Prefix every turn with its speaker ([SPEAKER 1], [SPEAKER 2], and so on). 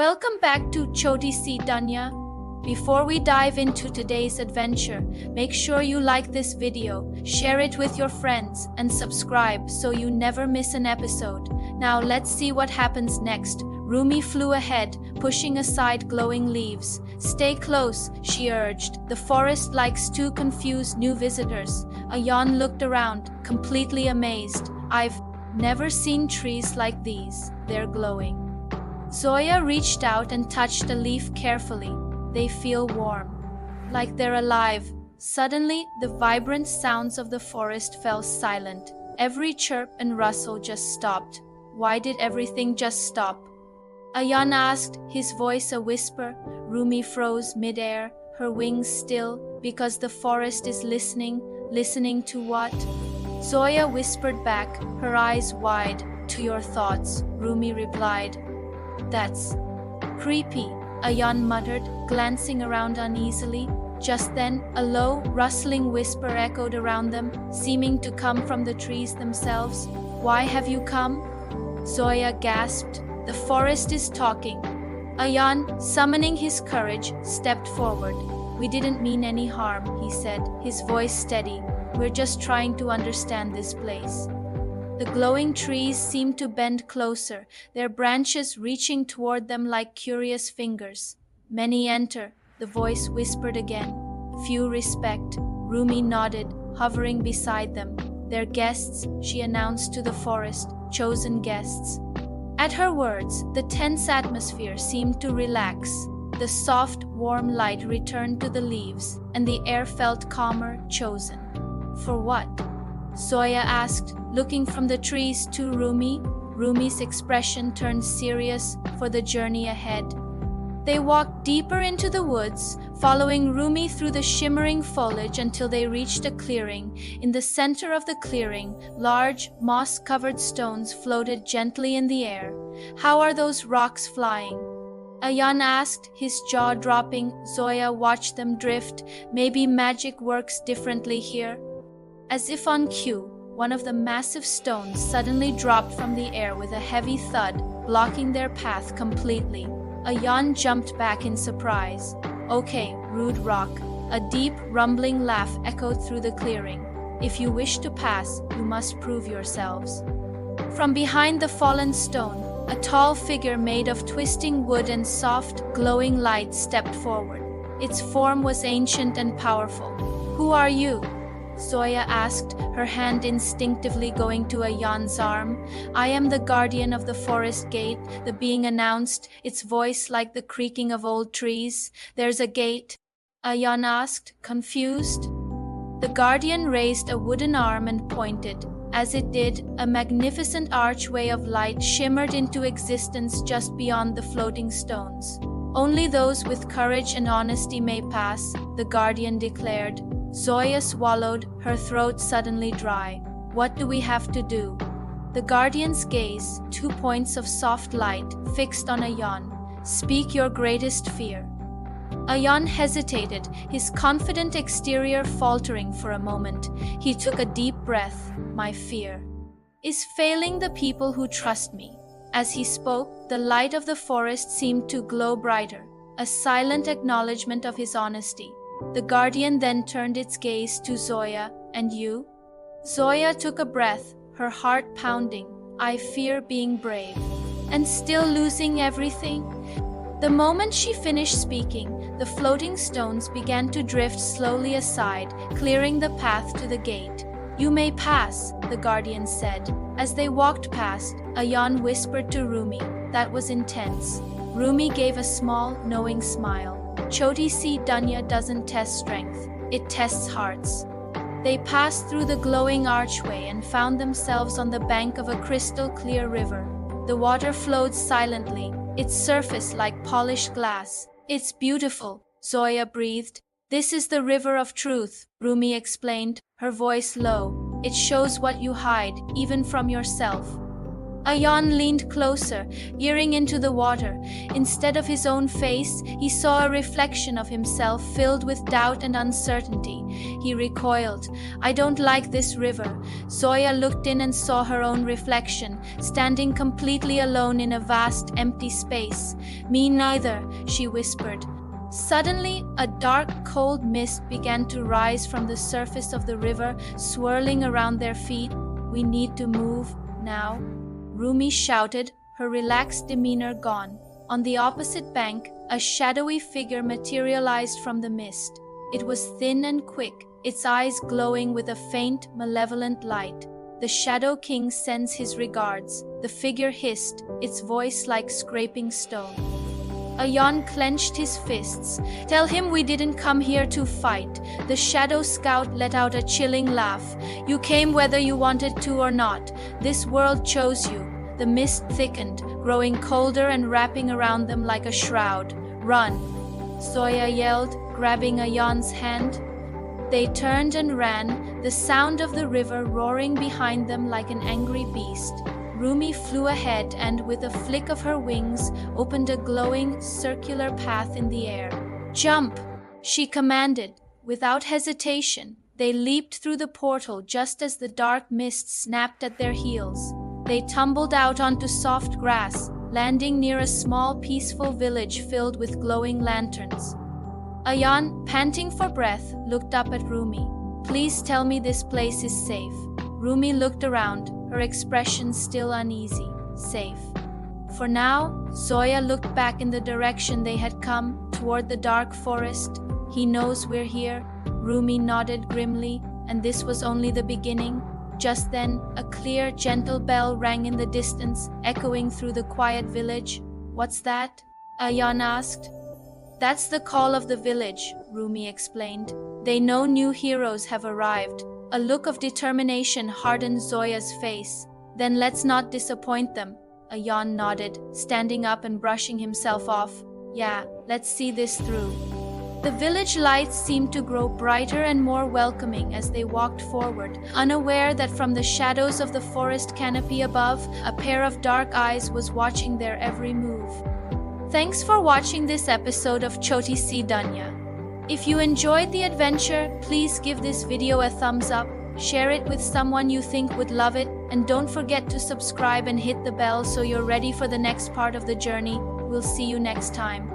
[SPEAKER 1] Welcome back to Choti Si Dunya. Before we dive into today's adventure, make sure you like this video, share it with your friends, and subscribe so you never miss an episode. Now let's see what happens next. Rumi flew ahead, pushing aside glowing leaves. Stay close, she urged. The forest likes to confuse new visitors. Ayaan looked around, completely amazed. I've never seen trees like these. They're glowing. Zoya reached out and touched a leaf carefully. They feel warm, like they're alive. Suddenly, the vibrant sounds of the forest fell silent. Every chirp and rustle just stopped. Why did everything just stop? Ayaan asked, his voice a whisper. Rumi froze midair, her wings still, because the forest is listening. Listening to what? Zoya whispered back, her eyes wide. To your thoughts, Rumi replied. That's creepy, Ayaan muttered, glancing around uneasily. Just then, a low, rustling whisper echoed around them, seeming to come from the trees themselves. Why have you come? Zoya gasped. The forest is talking. Ayaan, summoning his courage, stepped forward. We didn't mean any harm, he said, his voice steady. We're just trying to understand this place. The glowing trees seemed to bend closer, their branches reaching toward them like curious fingers. Many enter, the voice whispered again. Few respect. Rumi nodded, hovering beside them. They're guests, she announced to the forest, chosen guests. At her words, the tense atmosphere seemed to relax. The soft, warm light returned to the leaves, and the air felt calmer, chosen. For what? Zoya asked, looking from the trees to Rumi. Rumi's expression turned serious for the journey ahead. They walked deeper into the woods, following Rumi through the shimmering foliage until they reached a clearing. In the center of the clearing, large, moss-covered stones floated gently in the air. How are those rocks flying? Ayaan asked, his jaw dropping. Zoya watched them drift. Maybe magic works differently here. As if on cue, one of the massive stones suddenly dropped from the air with a heavy thud, blocking their path completely. Ayaan jumped back in surprise. Okay, rude rock. A deep, rumbling laugh echoed through the clearing. If you wish to pass, you must prove yourselves. From behind the fallen stone, a tall figure made of twisting wood and soft, glowing light stepped forward. Its form was ancient and powerful. Who are you? Zoya asked, her hand instinctively going to Ayaan's arm. I am the guardian of the forest gate, the being announced, its voice like the creaking of old trees. There's a gate? Ayaan asked, confused. The guardian raised a wooden arm and pointed. As it did, a magnificent archway of light shimmered into existence just beyond the floating stones. Only those with courage and honesty may pass, the guardian declared. Zoya swallowed, her throat suddenly dry. What do we have to do? The guardian's gaze, 2 points of soft light, fixed on Ayaan. Speak your greatest fear. Ayaan hesitated, his confident exterior faltering for a moment. He took a deep breath. My fear is failing the people who trust me. As he spoke, the light of the forest seemed to glow brighter, a silent acknowledgement of his honesty. The guardian then turned its gaze to Zoya. And you? Zoya took a breath, her heart pounding. I fear being brave. And still losing everything? The moment she finished speaking, the floating stones began to drift slowly aside, clearing the path to the gate. You may pass, the guardian said. As they walked past, Ayaan whispered to Rumi. That was intense. Rumi gave a small, knowing smile. Choti Si Dunya doesn't test strength, it tests hearts. They passed through the glowing archway and found themselves on the bank of a crystal-clear river. The water flowed silently, its surface like polished glass. It's beautiful, Zoya breathed. This is the river of truth, Rumi explained, her voice low. It shows what you hide, even from yourself. Ayaan leaned closer, peering into the water. Instead of his own face, he saw a reflection of himself filled with doubt and uncertainty. He recoiled. "I don't like this river." Zoya looked in and saw her own reflection, standing completely alone in a vast, empty space. "Me neither," she whispered. Suddenly, a dark, cold mist began to rise from the surface of the river, swirling around their feet. "We need to move now," Rumi shouted, her relaxed demeanor gone. On the opposite bank, a shadowy figure materialized from the mist. It was thin and quick, its eyes glowing with a faint, malevolent light. "The Shadow King sends his regards," the figure hissed, its voice like scraping stone. Ayaan clenched his fists. "Tell him we didn't come here to fight." The Shadow Scout let out a chilling laugh. "You came whether you wanted to or not. This world chose you." The mist thickened, growing colder and wrapping around them like a shroud. "Run!" Zoya yelled, grabbing Ayaan's hand. They turned and ran, the sound of the river roaring behind them like an angry beast. Rumi flew ahead and, with a flick of her wings, opened a glowing, circular path in the air. "Jump!" she commanded. Without hesitation, they leaped through the portal just as the dark mist snapped at their heels. They tumbled out onto soft grass, landing near a small, peaceful village filled with glowing lanterns. Ayaan, panting for breath, looked up at Rumi. "Please tell me this place is safe." Rumi looked around, her expression still uneasy. "Safe." For now, Zoya looked back in the direction they had come, toward the dark forest. "He knows we're here." Rumi nodded grimly, and this was only the beginning. Just then, a clear, gentle bell rang in the distance, echoing through the quiet village. "What's that?" Ayaan asked. "That's the call of the village," Rumi explained. "They know new heroes have arrived." A look of determination hardened Zoya's face. "Then let's not disappoint them." Ayaan nodded, standing up and brushing himself off. "Yeah, let's see this through." The village lights seemed to grow brighter and more welcoming as they walked forward, unaware that from the shadows of the forest canopy above, a pair of dark eyes was watching their every move. Thanks for watching this episode of Choti Si Dunya. If you enjoyed the adventure, please give this video a thumbs up, share it with someone you think would love it, and don't forget to subscribe and hit the bell so you're ready for the next part of the journey. We'll see you next time.